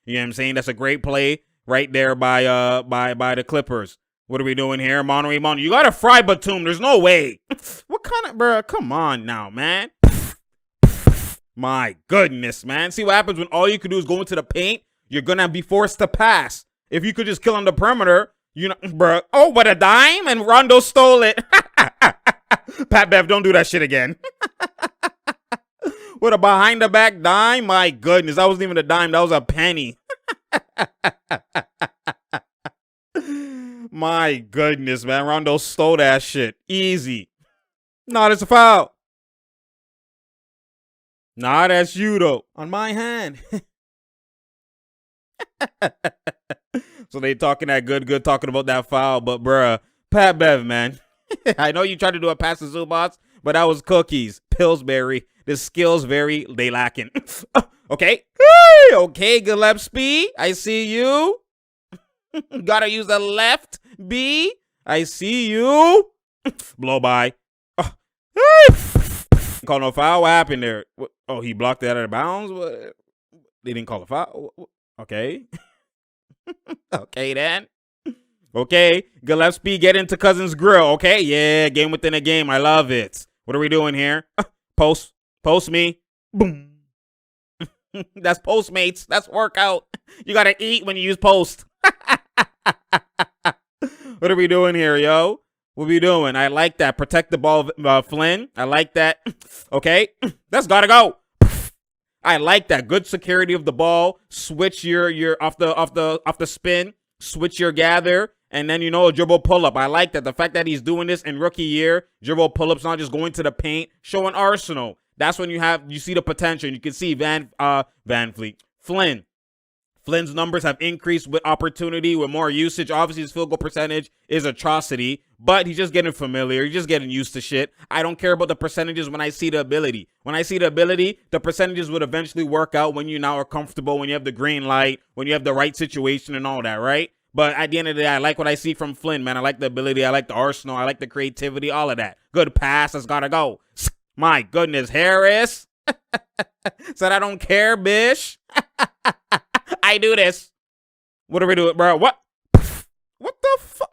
You know what I'm saying? That's a great play right there by the Clippers. What are we doing here? Monterey. You got to fry Batum. There's no way. What kind of, bro? Come on now, man. My goodness, man. See what happens when all you could do is go into the paint? You're going to be forced to pass. If you could just kill on the perimeter, you know, bro. Oh, what a dime. And Rondo stole it. Pat Bev, don't do that shit again. What a behind the back dime. My goodness. That wasn't even a dime. That was a penny. My goodness, man. Rondo stole that shit. Easy. No, that's a foul. Nah, that's you, though. On my hand. So they talking that good talking about that foul. But, bruh, Pat Bev, man. I know you tried to do a pass to Zubats, but that was cookies. Pillsbury. The skills they lacking. Okay. Hey, okay, Gillespie. I see you. Gotta use the left, B. I see you. Blow by. Call no foul. What happened there? Oh, he blocked it out of bounds? What? They didn't call a foul? Okay. Okay, then. Okay. Gillespie, get into Cousins' grill. Okay, yeah, game within a game. I love it. What are we doing here? Post me. Boom. That's Postmates. That's workout. You got to eat when you use post. What are we doing here, yo? What are we doing? I like that. Protect the ball, Flynn. I like that. Okay. That's got to go. I like that. Good security of the ball. Switch your off the spin. Switch your gather. And then, a dribble pull-up. I like that. The fact that he's doing this in rookie year. Dribble pull-ups, not just going to the paint. Showing Arsenal. That's when you see the potential. You can see Flynn. Flynn's numbers have increased with opportunity, with more usage. Obviously, his field goal percentage is atrocity, but he's just getting familiar. He's just getting used to shit. I don't care about the percentages when I see the ability. When I see the ability, the percentages would eventually work out when you now are comfortable, when you have the green light, when you have the right situation and all that, right? But at the end of the day, I like what I see from Flynn, man. I like the ability. I like the arsenal. I like the creativity, all of that. Good pass. That's got to go. My goodness, Harris. Said I don't care, bish. I do this. What are we doing, bro? What? What the fuck?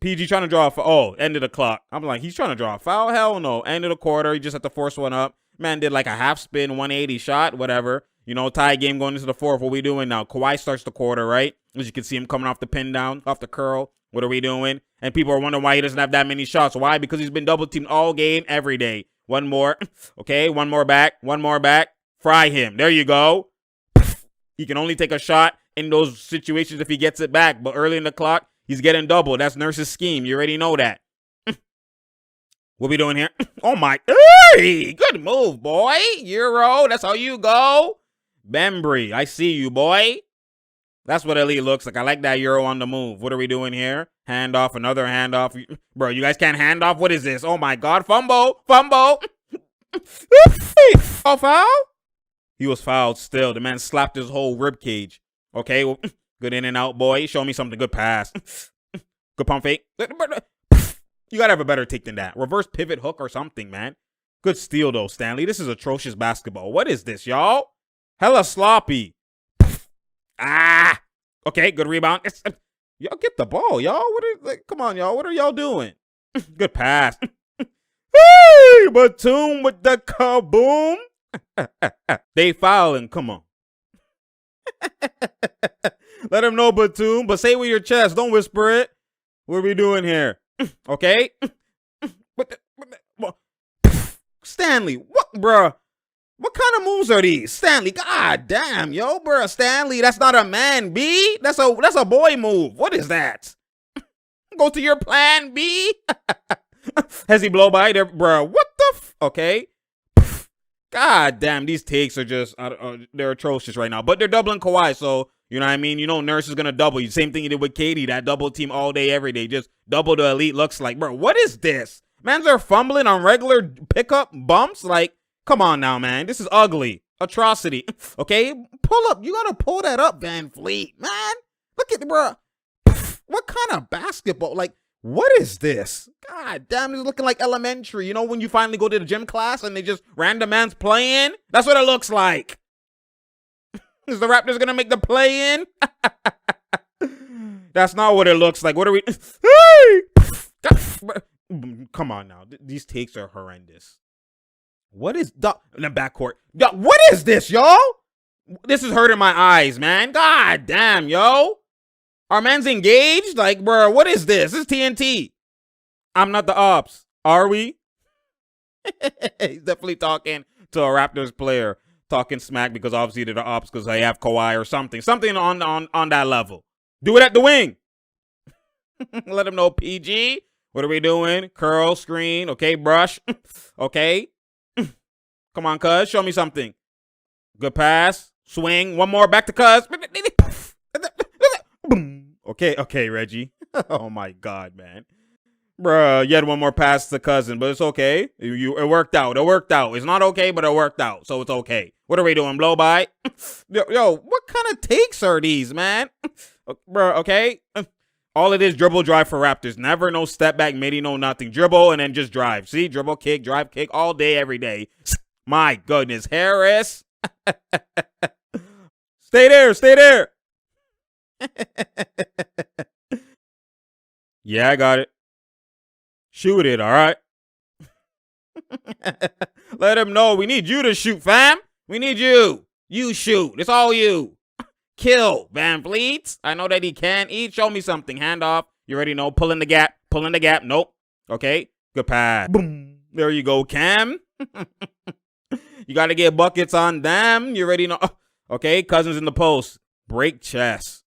PG trying to draw a foul. Oh, end of the clock. I'm like, he's trying to draw a foul? Hell no. End of the quarter. He just had to force one up. Man did like a half spin, 180 shot, whatever. Tie game going into the fourth. What are we doing now? Kawhi starts the quarter, right? As you can see him coming off the pin down, off the curl. What are we doing? And people are wondering why he doesn't have that many shots. Why? Because he's been double teamed all game, every day. One more. Okay, one more back. Fry him. There you go. He can only take a shot in those situations if he gets it back. But early in the clock, he's getting double. That's Nurse's scheme. You already know that. What we doing here? Oh, my. Hey, good move, boy. Euro, that's how you go. Bembry, I see you, boy. That's what Elite looks like. I like that Euro on the move. What are we doing here? Handoff, another handoff. Bro, you guys can't hand off? What is this? Oh, my God. Fumble. Oh, foul? He was fouled still. The man slapped his whole rib cage. Okay, well, good in and out, boy. Show me something. Good pass. Good pump fake. You got to have a better take than that. Reverse pivot hook or something, man. Good steal, though, Stanley. This is atrocious basketball. What is this, y'all? Hella sloppy. Okay, good rebound. Y'all get the ball, y'all. Come on, y'all. What are y'all doing? Good pass. Hey, Batum with the kaboom. They fouling. Come on. Let him know, Batum. But say it with your chest. Don't whisper it. What are we doing here? Okay. Stanley, what, bruh? What kind of moves are these? Stanley, god damn, yo, bruh. Stanley, that's not a man, B. That's a boy move. What is that? Go to your plan, B. Has he blow by there, bruh? What the okay. God damn, these takes are just, they're atrocious right now. But they're doubling Kawhi, so, you know what I mean? Nurse is going to double you. Same thing you did with Katie, that double team all day, every day. Just double the Elite looks like. Bro, what is this? Mans are fumbling on regular pickup bumps? Like, come on now, man. This is ugly. Atrocity. Okay? Pull up. You got to pull that up, Van Fleet. Man, look at, bro. What kind of basketball? Like, what is this? God damn, it's looking like elementary. When you finally go to the gym class and they just random man's playing? That's what it looks like. Is the Raptors gonna make the play in? That's not what it looks like. What are we? Come on now. These takes are horrendous. What is in the backcourt? What is this, y'all? This is hurting my eyes, man. God damn, yo. Our man's engaged? Like, bro, what is this? This is TNT. I'm not the ops. Are we? He's definitely talking to a Raptors player. Talking smack because obviously they're the ops because they have Kawhi or something. Something on that level. Do it at the wing. Let him know PG. What are we doing? Curl, screen. Okay, brush. Okay. Come on, cuz. Show me something. Good pass. Swing. One more. Back to cuz. Okay, Reggie. Oh, my God, man. Bruh, you had one more pass to cousin, but it's okay. It worked out. It worked out. It's not okay, but it worked out, so it's okay. What are we doing? Blow by? Yo, what kind of takes are these, man? Bruh, okay? All it is, dribble, drive for Raptors. Never no step back, midi, no nothing. Dribble and then just drive. See? Dribble, kick, drive, kick all day, every day. My goodness. Harris. Stay there. Stay there. Yeah, I got it. Shoot it, all right? Let him know. We need you to shoot, fam. We need you. You shoot. It's all you. Kill, Van Vliet. I know that he can eat. Show me something. Hand off. You already know. Pull in the gap. Pull in the gap. Nope. Okay. Good pass. Boom. There you go, Cam. You got to get buckets on them. You already know. Okay. Cousins in the post. Break chest.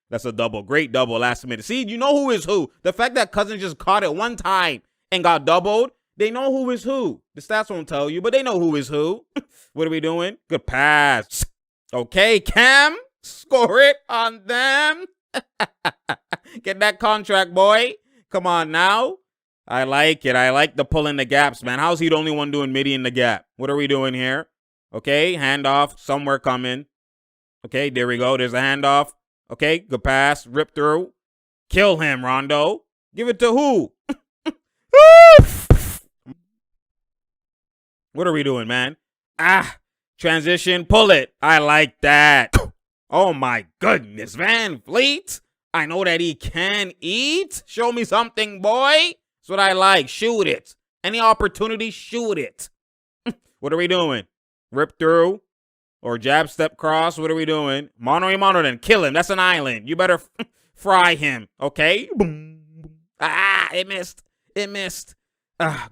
That's a double. Great double last minute. See, you know who is who. The fact that Cousins just caught it one time and got doubled, they know who is who. The stats won't tell you, but they know who is who. What are we doing? Good pass. Okay, Cam. Score it on them. Get that contract, boy. Come on now. I like it. I like the pull in the gaps, man. How's he the only one doing midi in the gap? What are we doing here? Okay, handoff. Somewhere coming. Okay, there we go. There's a handoff. Okay, good pass. Rip through. Kill him, Rondo. Give it to who? What are we doing, man? Transition. Pull it. I like that. Oh, my goodness. Van Vliet. I know that he can eat. Show me something, boy. That's what I like. Shoot it. Any opportunity, shoot it. What are we doing? Rip through. Or jab step cross. What are we doing? Mono a mono then. Kill him. That's an island. You better fry him. Okay? Boom. It missed. It missed.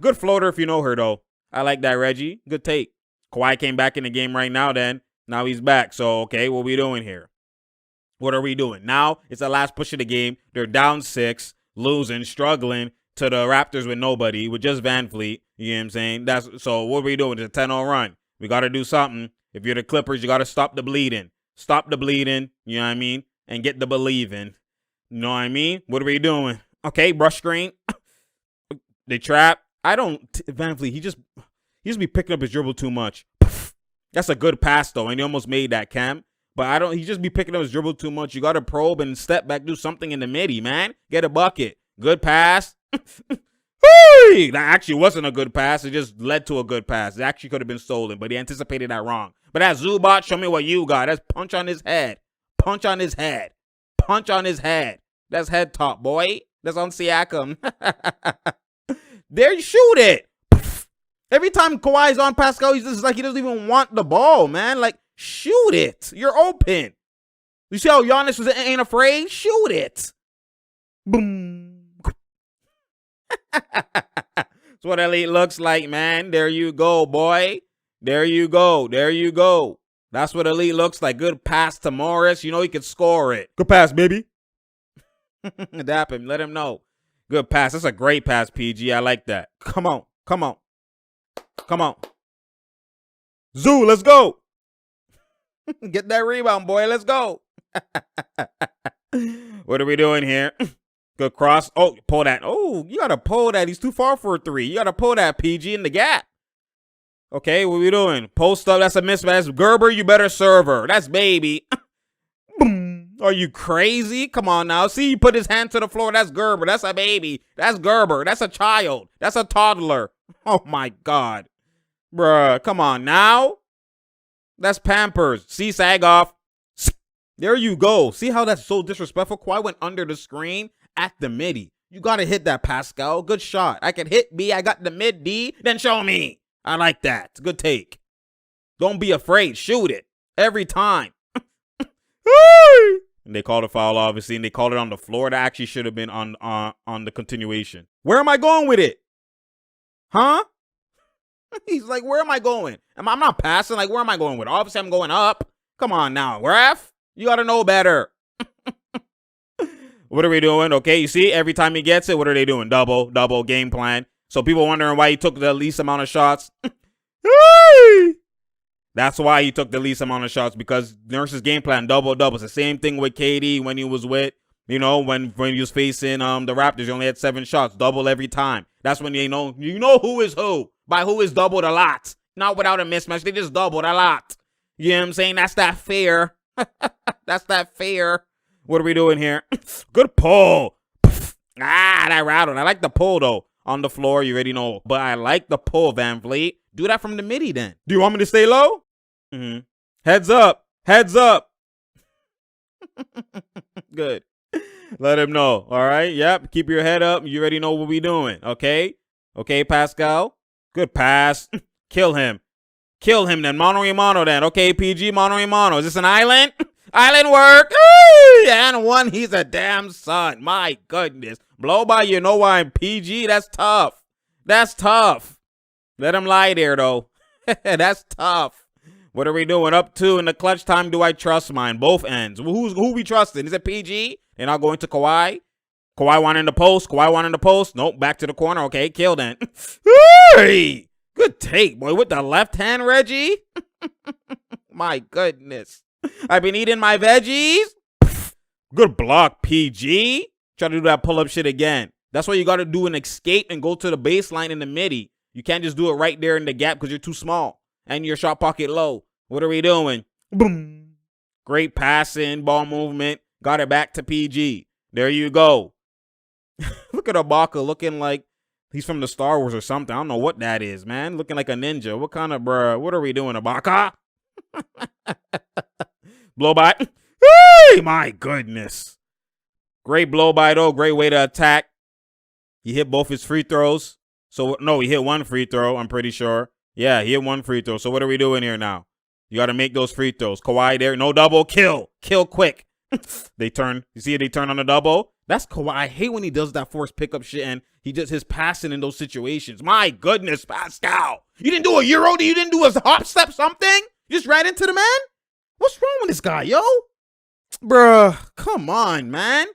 Good floater if you know her, though. I like that, Reggie. Good take. Kawhi came back in the game right now then. Now he's back. So, okay, what are we doing here? What are we doing? Now it's the last push of the game. They're down 6, losing, struggling to the Raptors with nobody, with just Van Vliet. You know what I'm saying? So what are we doing? It's a 10-0 run. We got to do something. If you're the Clippers, you got to stop the bleeding. Stop the bleeding, you know what I mean? And get the believing. You know what I mean? What are we doing? Okay, brush screen. They trap. Van Vliet, he just be picking up his dribble too much. That's a good pass, though, and he almost made that, Cam. But he just be picking up his dribble too much. You got to probe and step back, do something in the midi, man. Get a bucket. Good pass. That actually wasn't a good pass. It just led to a good pass. It actually could have been stolen, but he anticipated that wrong. But that Zubac, show me what you got. That's punch on his head. Punch on his head. Punch on his head. That's head top, boy. That's on Siakam. There, you shoot it. Every time Kawhi's on Pascal, he's just like he doesn't even want the ball, man. Like, shoot it. You're open. You see how Giannis ain't afraid? Shoot it. Boom. That's what elite looks like, man. There you go, boy. There you go. There you go. That's what elite looks like. Good pass to Morris. You know he could score it. Good pass, baby. Dap him. Let him know. Good pass. That's a great pass, PG. I like that. Come on. Come on. Come on. Zoo, let's go. Get that rebound, boy. Let's go. What are we doing here? Good cross. Oh, pull that. Oh, you got to pull that. He's too far for a 3. You got to pull that, PG, in the gap. Okay, what are we doing? Post up. That's a mismatch. Gerber, you better serve her. That's baby. Boom. Are you crazy? Come on now. See, he put his hand to the floor. That's Gerber. That's a baby. That's Gerber. That's a child. That's a toddler. Oh, my God. Bruh, come on now. That's Pampers. See, sag off. There you go. See how that's so disrespectful? Kawhi went under the screen at the midi. You got to hit that, Pascal. Good shot. I can hit B. I got the mid D. Then show me. I like that. Good take. Don't be afraid. Shoot it. Every time. And they called a foul, obviously, and they called it on the floor. That actually should have been on the continuation. Where am I going with it? Huh? He's like, where am I going? I'm not passing. Like, where am I going with it? Obviously, I'm going up. Come on now, ref. You got to know better. What are we doing? Okay, you see, every time he gets it, what are they doing? Double, game plan. So people wondering why he took the least amount of shots. That's why he took the least amount of shots, because Nurse's game plan, double. It's the same thing with KD when he was with, when he was facing the Raptors. He only had 7 shots, double every time. That's when you know who is who. By who is doubled a lot. Not without a mismatch. They just doubled a lot. You know what I'm saying? That's that fair. That's that fair. What are we doing here? Good pull. That rattled. I like the pull, though. On the floor, you already know. But I like the pull, Van Vliet. Do that from the midi, then. Do you want me to stay low? Mm-hmm. Heads up. Good. Let him know. All right? Yep. Keep your head up. You already know what we doing. Okay? Okay, Pascal? Good pass. Kill him then. Mano a mano then. Okay, PG, mano a mano. Is this an island? Island work. And one, he's a damn son. My goodness. Blow by, you know why I'm PG? That's tough. Let him lie there, though. That's tough. What are we doing? Up 2 in the clutch time. Do I trust mine? Both ends. Who we trusting? Is it PG? They're not going to Kawhi. Kawhi one in the post. Nope, back to the corner. Okay, kill then. Hey! Good take, boy. With the left hand, Reggie. My goodness. I've been eating my veggies. Good block, PG. Try to do that pull-up shit again. That's why you got to do an escape and go to the baseline in the midi. You can't just do it right there in the gap because you're too small and your shot pocket low. What are we doing? Boom. Great passing, ball movement. Got it back to PG. There you go. Look at Ibaka looking like he's from the Star Wars or something. I don't know what that is, man. Looking like a ninja. What kind of, bruh? What are we doing, Ibaka? Blow by. Hey, my goodness. Great blow by, though. Great way to attack. He hit both his free throws. So, no, he hit one free throw, I'm pretty sure. Yeah, he hit one free throw. So what are we doing here now? You got to make those free throws. Kawhi there. No double. Kill quick. They turn. You see it? They turn on the double. That's Kawhi. I hate when he does that forced pickup shit and he just his passing in those situations. My goodness, Pascal. You didn't do a Euro? You didn't do a hop step something? You just ran into the man? What's wrong with this guy, yo? Bruh, come on, man.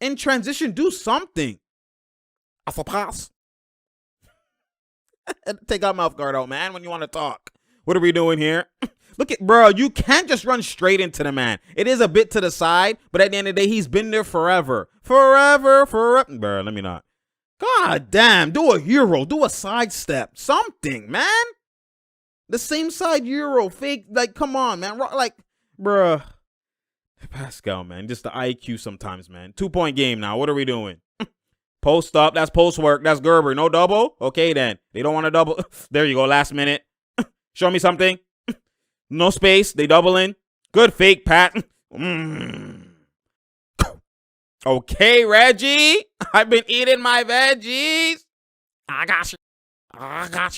In transition, do something. Off a pass. Take our mouth guard out, man, when you want to talk. What are we doing here? Look at, bro, you can't just run straight into the man. It is a bit to the side, but at the end of the day, he's been there forever. Forever. Bro, let me not. God damn, do a Euro. Do a sidestep. Something, man. The same side Euro. Fake, like, come on, man. Like, bruh. Pascal, man. Just the IQ sometimes, man. 2-point game now. What are we doing? Post up. That's post work. That's Gerber. No double? Okay, then. They don't want to double. There you go. Last minute. Show me something. No space. They doubling. Good fake, Pat. Okay, Reggie. I've been eating my veggies. I got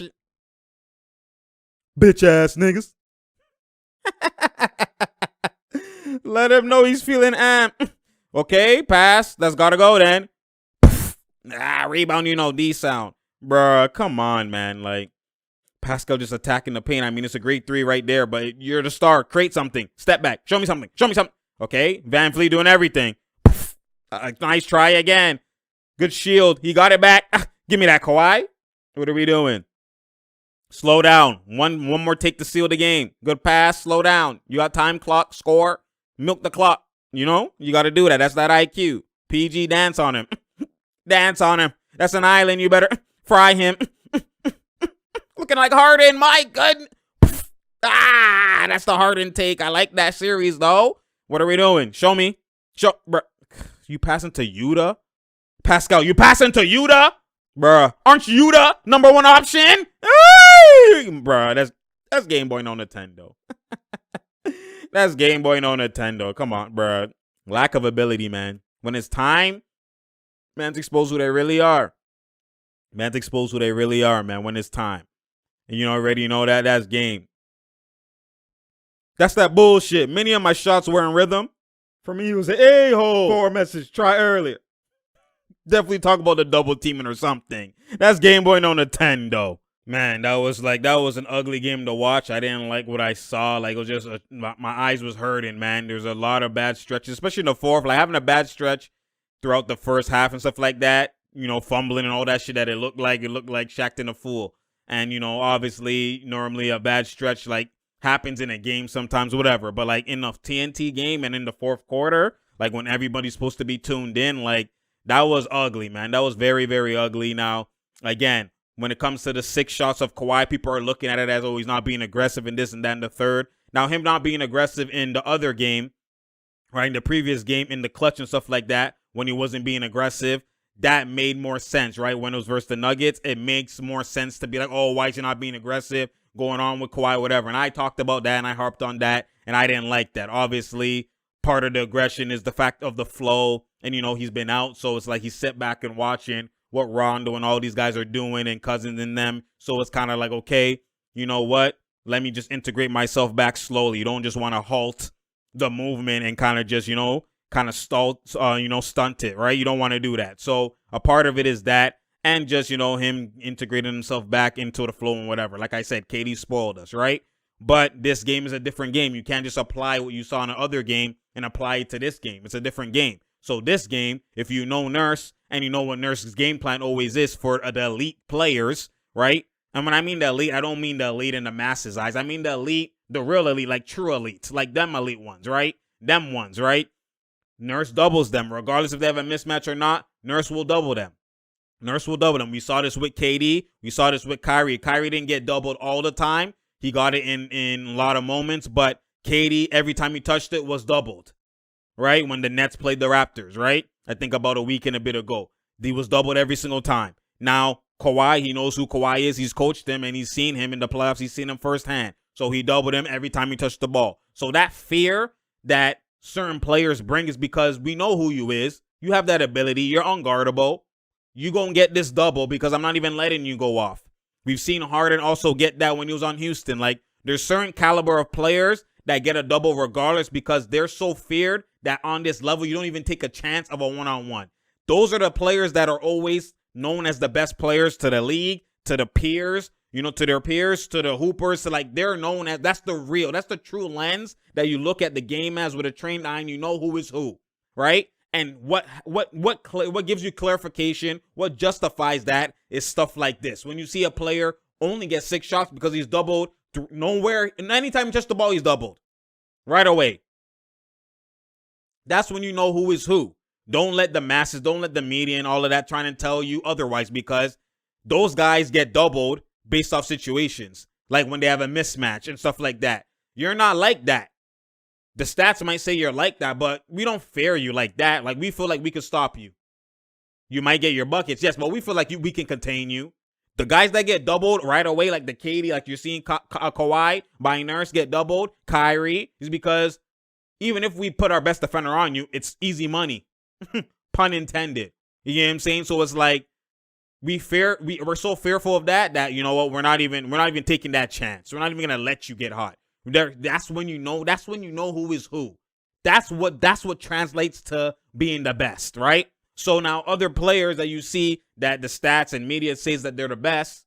you. Bitch ass niggas. Let him know he's feeling amped. Okay, pass. That's gotta go then. Rebound, D sound. Bruh, come on, man. Like, Pascal just attacking the paint. I mean, it's a great 3 right there, but you're the star. Create something. Step back. Show me something. Okay, Van Vliet doing everything. Nice try again. Good shield. He got it back. Give me that, Kawhi. What are we doing? Slow down. One more take to seal the game. Good pass. Slow down. You got time clock. Score. Milk the clock. You got to do that. That's that IQ. PG, dance on him. Dance on him. That's an island. You better fry him. Looking like Harden. My goodness. That's the Harden take. I like that series, though. What are we doing? Show me. Bro. You passing to Yuta? Pascal, you passing to Yuta? Bruh. Aren't Yuta number 1 option? Hey! Bruh, that's Game Boy on Nintendo. That's Game Boy, no Nintendo. Come on, bro. Lack of ability, man. When it's time, man's exposed who they really are. Man's exposed who they really are, man, when it's time. And you already know that. That's game. That's that bullshit. Many of my shots were in rhythm. For me, it was an a-hole. 4 message. Try earlier. Definitely talk about the double teaming or something. That's Game Boy, no Nintendo. Man, that was an ugly game to watch. I didn't like what I saw. Like, it was just, my eyes was hurting, man. There's a lot of bad stretches, especially in the fourth. Like, having a bad stretch throughout the first half and stuff like that, you know, fumbling and all that shit that it looked like Shaqtin' a fool. And, you know, obviously, normally a bad stretch, like, happens in a game sometimes, whatever. But, like, in a TNT game and in the fourth quarter, like, when everybody's supposed to be tuned in, like, that was ugly, man. That was very, very ugly. Now, again, when it comes to the 6 shots of Kawhi, people are looking at it as, oh, he's not being aggressive in this and that and the third. Now, him not being aggressive in the other game, right, in the previous game, in the clutch and stuff like that, when he wasn't being aggressive, that made more sense, right? When it was versus the Nuggets, it makes more sense to be like, oh, why is he not being aggressive, going on with Kawhi, whatever. And I talked about that, and I harped on that, and I didn't like that. Obviously, part of the aggression is the fact of the flow, and, you know, he's been out, so it's like he's sit back and watching what Rondo and all these guys are doing and Cousins and them. So it's kind of like, okay, you know what? Let me just integrate myself back slowly. You don't just want to halt the movement and kind of just, you know, kind of stunt it, right? You don't want to do that. So a part of it is that, and just, you know, him integrating himself back into the flow and whatever. Like I said, KD spoiled us, right? But this game is a different game. You can't just apply what you saw in the other game and apply it to this game. It's a different game. So this game, if you know Nurse and you know what Nurse's game plan always is for the elite players, right? And when I mean the elite, I don't mean the elite in the masses' eyes. I mean the elite, the real elite, like true elites, like them elite ones, right? Them ones, right? Nurse doubles them. Regardless if they have a mismatch or not, Nurse will double them. Nurse will double them. We saw this with KD. We saw this with Kyrie. Kyrie didn't get doubled all the time. He got it in a lot of moments, but KD, every time he touched it, was doubled. Right? When the Nets played the Raptors, right? I think about a week and a bit ago. He was doubled every single time. Now, Kawhi, he knows who Kawhi is. He's coached him, and he's seen him in the playoffs. He's seen him firsthand. So he doubled him every time he touched the ball. So that fear that certain players bring is because we know who you is. You have that ability. You're unguardable. You gonna get this double because I'm not even letting you go off. We've seen Harden also get that when he was on Houston. Like, there's certain caliber of players that get a double regardless because they're so feared that on this level, you don't even take a chance of a one-on-one. Those are the players that are always known as the best players to the league, to the peers, you know, to their peers, to the hoopers. So, like, they're known as, that's the true lens that you look at the game as with a trained eye, and you know who is who, right? And what gives you clarification, what justifies that is stuff like this. When you see a player only get 6 shots because he's doubled nowhere, and anytime he touches the ball, he's doubled right away. That's when you know who is who. Don't let the masses, don't let the media and all of that trying to tell you otherwise, because those guys get doubled based off situations, like when they have a mismatch and stuff like that. You're not like that. The stats might say you're like that, but we don't fear you like that. Like, we feel like we can stop you. You might get your buckets, yes, but we feel like we can contain you. The guys that get doubled right away, like the KD, like you're seeing Kawhi by Nurse get doubled, Kyrie, is because even if we put our best defender on you, it's easy money. Pun intended. You know what I'm saying? So it's like we're so fearful of that you know what, we're not even taking that chance. We're not even gonna let you get hot. That's when you know who is who. That's what translates to being the best, right? So now other players that you see that the stats and media says that they're the best,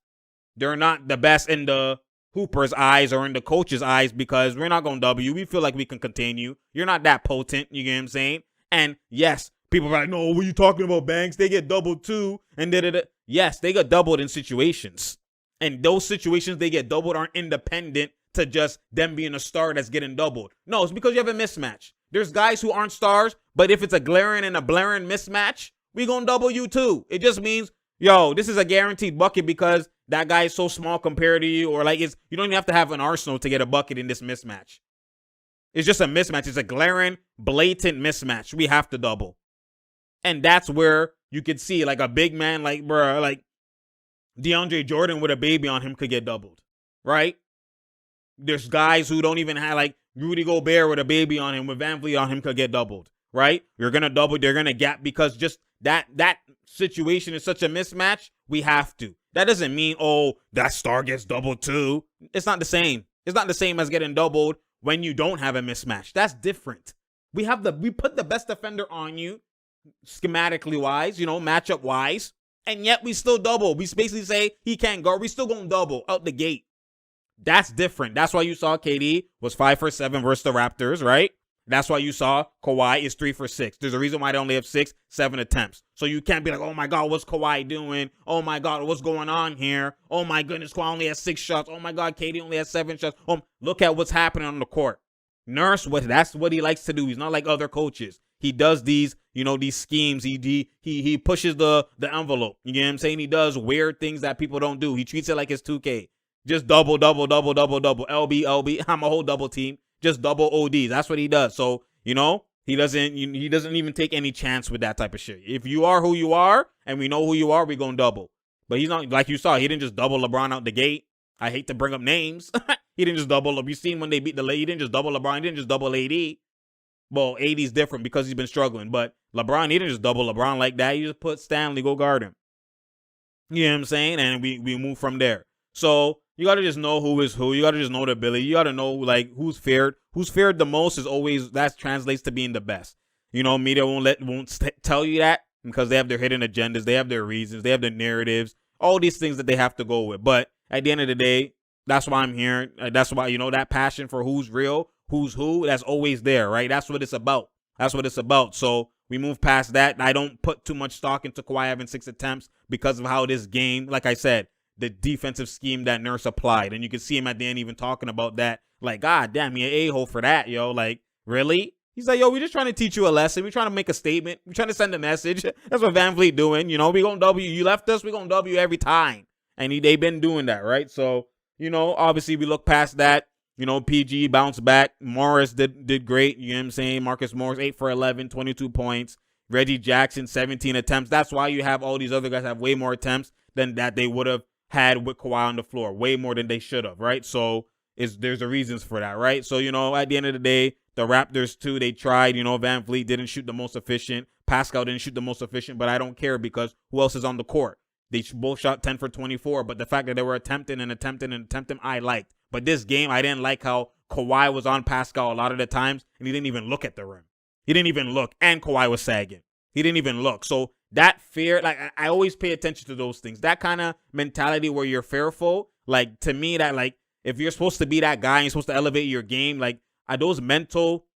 they're not the best in the Hooper's eyes or in the coach's eyes because we're not going to double you. We feel like we can contain you. You're not that potent, you get what I'm saying? And yes, people are like, no, what are you talking about, Banks? They get doubled too. And yes, they get doubled in situations. And those situations they get doubled aren't independent to just them being a star that's getting doubled. No, it's because you have a mismatch. There's guys who aren't stars, but if it's a glaring and a blaring mismatch, we gonna double you too. It just means, yo, this is a guaranteed bucket because that guy is so small compared to you, or like you don't even have to have an arsenal to get a bucket in this mismatch. It's just a mismatch. It's a glaring, blatant mismatch. We have to double. And that's where you could see like a big man like, bruh, like DeAndre Jordan with a baby on him could get doubled, right? There's guys who don't even have, like, Rudy Gobert with a baby on him, with Van Vliet on him, could get doubled, right? You're going to double, they're going to gap because just that situation is such a mismatch. We have to. That doesn't mean, oh, that star gets doubled too. It's not the same. It's not the same as getting doubled when you don't have a mismatch. That's different. We put the best defender on you, schematically wise, matchup wise, and yet we still double. We basically say he can't guard. We still gonna double out the gate. That's different. That's why you saw KD was 5 for 7 versus the Raptors, right? That's why you saw Kawhi is 3 for 6. There's a reason why they only have 7 attempts. So you can't be like, oh my God, what's Kawhi doing? Oh my God, what's going on here? Oh my goodness, Kawhi only has 6 shots. Oh my God, KD only has 7 shots. Look at what's happening on the court. Nurse, that's what he likes to do. He's not like other coaches. He does these, these schemes. He pushes the envelope. You get what I'm saying? He does weird things that people don't do. He treats it like it's 2K. Just double, double, double, double, double. LB, LB. I'm a whole double team. Just double ODs. That's what he does. So, he doesn't even take any chance with that type of shit. If you are who you are and we know who you are, we're going to double. But he's not, like you saw, he didn't just double LeBron out the gate. I hate to bring up names. He didn't just double up. You seen when they beat he didn't just double LeBron. He didn't just double AD. Well, AD's different because he's been struggling. But LeBron, he didn't just double LeBron like that. He just put Stanley, go guard him. You know what I'm saying? And we move from there. So you got to just know who is who. You got to just know the ability. You got to know, like, who's feared. Who's feared the most is always, that translates to being the best. Media won't tell you that because they have their hidden agendas. They have their reasons. They have their narratives. All these things that they have to go with. But at the end of the day, that's why I'm here. That's why, that passion for who's real, who's who, that's always there, right? That's what it's about. That's what it's about. So we move past that. I don't put too much stock into Kawhi having 6 attempts because of how this game, like I said, the defensive scheme that Nurse applied. And you can see him at the end even talking about that. Like, God damn, he an a-hole for that, yo. Like, really? He's like, yo, we're just trying to teach you a lesson. We're trying to make a statement. We're trying to send a message. That's what Van Vliet doing. We going to W. You left us, we're going to W every time. And they've been doing that, right? So, obviously we look past that. PG bounced back. Morris did great. You know what I'm saying? Marcus Morris, 8 for 11, 22 points. Reggie Jackson, 17 attempts. That's why you have all these other guys have way more attempts than that they would have had with Kawhi on the floor. Way more than they should have, right? So there's a reasons for that, right? So, at the end of the day, the Raptors, too, they tried. Van Vliet didn't shoot the most efficient. Pascal didn't shoot the most efficient, but I don't care because who else is on the court? They both shot 10 for 24, but the fact that they were attempting, I liked. But this game, I didn't like how Kawhi was on Pascal a lot of the times, and he didn't even look at the rim. He didn't even look, and Kawhi was sagging. He didn't even look. So that fear, like, I always pay attention to those things. That kind of mentality where you're fearful, like, to me, that, like, if you're supposed to be that guy and you're supposed to elevate your game, like, are those mental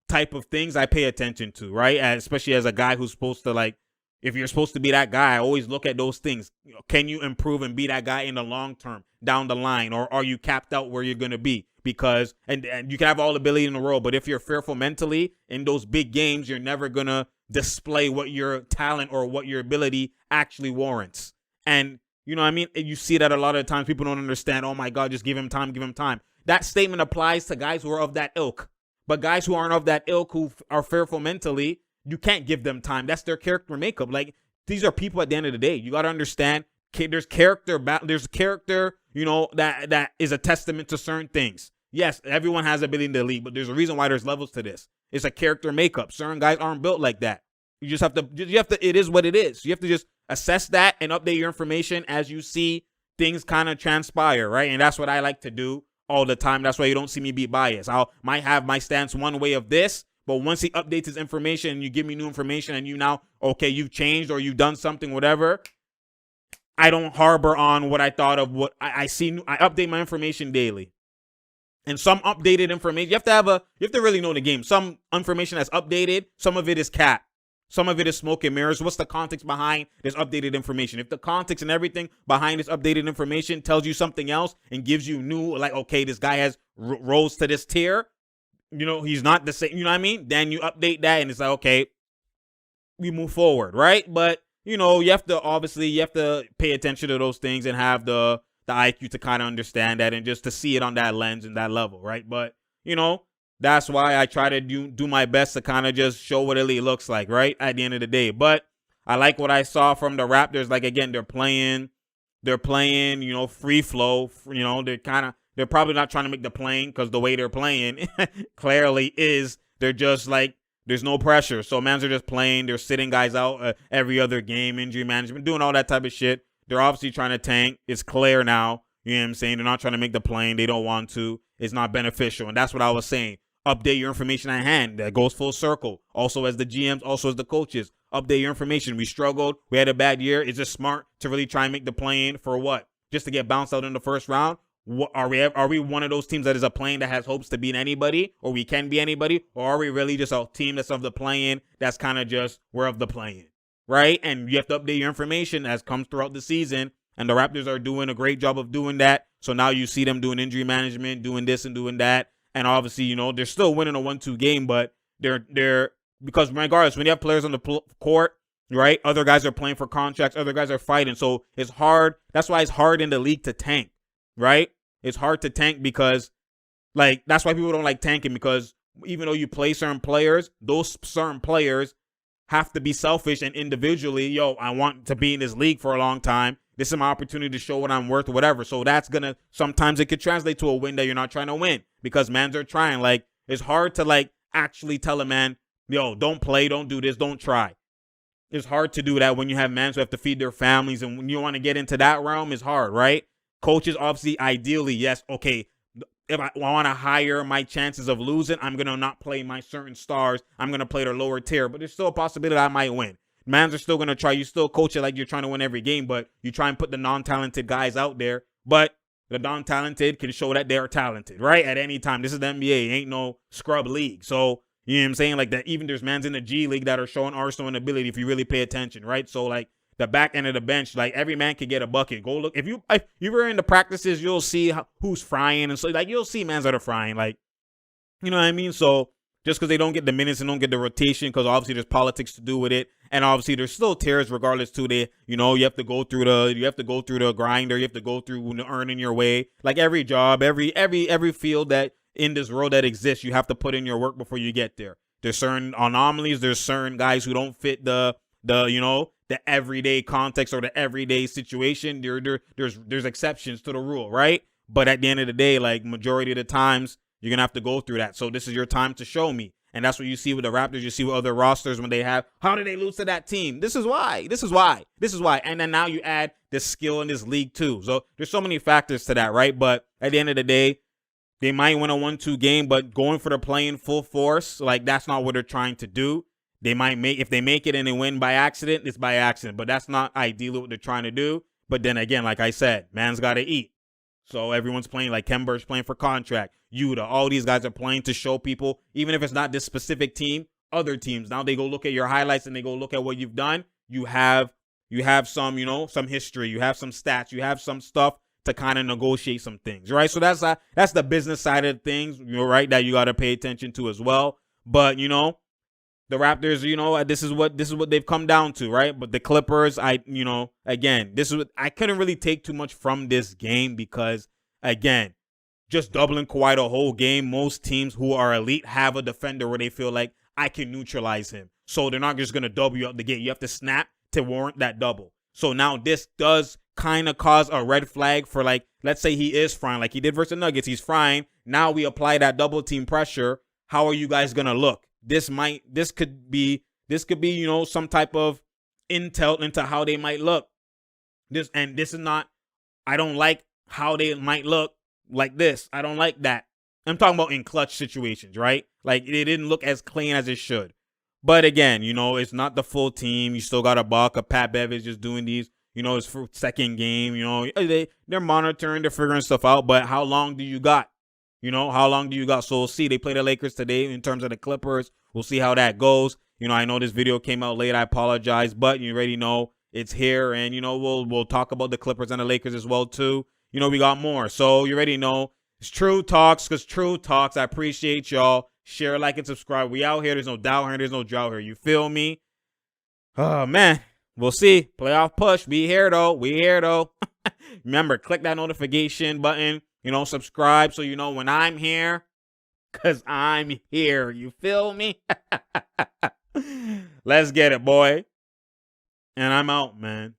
type of things I pay attention to, right? Especially as a guy who's supposed to, like, if you're supposed to be that guy, I always look at those things. Can you improve and be that guy in the long term, down the line? Or are you capped out where you're going to be? Because, and you can have all the ability in the world, but if you're fearful mentally in those big games, you're never going to display what your talent or what your ability actually warrants. And, what I mean? You see that a lot of times people don't understand, oh my God, just give him time, give him time. That statement applies to guys who are of that ilk. But guys who aren't of that ilk, who are fearful mentally, you can't give them time. That's their character makeup. Like, these are people at the end of the day. You got to understand, there's character, that is a testament to certain things. Yes, everyone has ability to lead, but there's a reason why there's levels to this. It's a character makeup. Certain guys aren't built like that. You have to, it is what it is. You have to just assess that and update your information as you see things kind of transpire, right? And that's what I like to do all the time. That's why you don't see me be biased. I might have my stance one way of this, but once he updates his information and you give me new information and you've changed or you've done something, whatever, I don't harbor on what I thought of what I see. I update my information daily. And some updated information, you have to really know the game. Some information that's updated, some of it is cap. Some of it is smoke and mirrors. What's the context behind this updated information? If the context and everything behind this updated information tells you something else and gives you new, like, okay, this guy has rose to this tier, he's not the same, then you update that and it's like, okay, we move forward, right? But, you have to pay attention to those things and have the IQ to kind of understand that and just to see it on that lens and that level, right? But, that's why I try to do my best to kind of just show what elite looks like, right? At the end of the day. But I like what I saw from the Raptors. Like, again, they're playing, free flow. They're they're probably not trying to make the plane because the way they're playing clearly is they're just like, there's no pressure. So mans are just playing. They're sitting guys out every other game, injury management, doing all that type of shit. They're obviously trying to tank. It's clear now. You know what I'm saying? They're not trying to make the plane. They don't want to. It's not beneficial. And that's what I was saying. Update your information at hand. That goes full circle. Also as the GMs, also as the coaches. Update your information. We struggled. We had a bad year. Is it smart to really try and make the plane for what? Just to get bounced out in the first round? What, are we one of those teams that is a plane that has hopes to beat anybody, or we can be anybody, or are we really just a team that's of the play-in that's kind of just we're of the play-in, right? And you have to update your information as comes throughout the season, and the Raptors are doing a great job of doing that. So now you see them doing injury management, doing this and doing that, and obviously, you know, they're still winning a 1-2 game, but they're because regardless, when you have players on the court, right, other guys are playing for contracts, other guys are fighting, so it's hard. That's why it's hard in the league to tank, right? It's hard to tank because, like, that's why people don't like tanking, because even though you play certain players, those certain players have to be selfish and individually, yo, I want to be in this league for a long time. This is my opportunity to show what I'm worth or whatever. So that's going to, sometimes it could translate to a win that you're not trying to win because mans are trying. Like, it's hard to, like, actually tell a man, yo, don't play, don't do this, don't try. It's hard to do that when you have mans who have to feed their families, and when you want to get into that realm, it's hard, right? Coaches, obviously, ideally, yes, okay, if I want to higher my chances of losing, I'm going to not play my certain stars. I'm going to play their lower tier, but there's still a possibility I might win. Mans are still going to try. You still coach it like you're trying to win every game, but you try and put the non-talented guys out there, but the non-talented can show that they're talented, right? At any time. This is the NBA. It ain't no scrub league. So, you know what I'm saying? Like that, even there's mans in the G League that are showing arsenal and ability if you really pay attention, right? So, like, the back end of the bench, like every man could get a bucket. Go look. If you were in the practices, you'll see who's frying. And so, like, you'll see mans that are frying. Like, you know what I mean? So just because they don't get the minutes and don't get the rotation, because obviously there's politics to do with it. And obviously there's still tiers regardless too. You have to go through the grinder. You have to go through earning your way. Like every job, every field that in this world that exists, you have to put in your work before you get there. There's certain anomalies. There's certain guys who don't fit the everyday context or the everyday situation. There's exceptions to the rule, right? But at the end of the day, like majority of the times, you're gonna have to go through that. So this is your time to show me. And that's what you see with the Raptors. You see with other rosters when they have, how did they lose to that team? This is why. And then now you add the skill in this league too. So there's so many factors to that, right? But at the end of the day, they might win a 1-2 game, but going for the play in full force, like that's not what they're trying to do. They might if they make it and they win by accident, it's by accident. But that's not ideally what they're trying to do. But then again, like I said, man's got to eat. So everyone's playing, like Kemba's playing for contract. Yuta, all these guys are playing to show people, even if it's not this specific team, other teams. Now they go look at your highlights and they go look at what you've done. You have some, some history. You have some stats. You have some stuff to kind of negotiate some things, right? So that's the business side of things, right, that you got to pay attention to as well. But, the Raptors, this is what they've come down to, right? But the Clippers, again, I couldn't really take too much from this game because, again, just doubling Kawhi the whole game, most teams who are elite have a defender where they feel like I can neutralize him. So they're not just going to double you up the gate. You have to snap to warrant that double. So now this does kind of cause a red flag for, like, let's say he is frying like he did versus the Nuggets. He's frying. Now we apply that double team pressure. How are you guys going to look? This could be, some type of intel into how they might look. I don't like how they might look like this. I don't like that. I'm talking about in clutch situations, right? Like it didn't look as clean as it should. But again, it's not the full team. You still got a Pat Bev is just doing these, his second game, they're monitoring, they're figuring stuff out. But how long do you got? How long do you got? So we'll see. They play the Lakers today in terms of the Clippers. We'll see how that goes. I know this video came out late. I apologize, but you already know it's here. And, we'll talk about the Clippers and the Lakers as well, too. We got more. So you already know it's True Talks, because True Talks. I appreciate y'all. Share, like, and subscribe. We out here. There's no doubt here. There's no drought here. You feel me? Oh, man. We'll see. Playoff push. We here, though. Remember, click that notification button. Subscribe so you know when I'm here, because I'm here. You feel me? Let's get it, boy. And I'm out, man.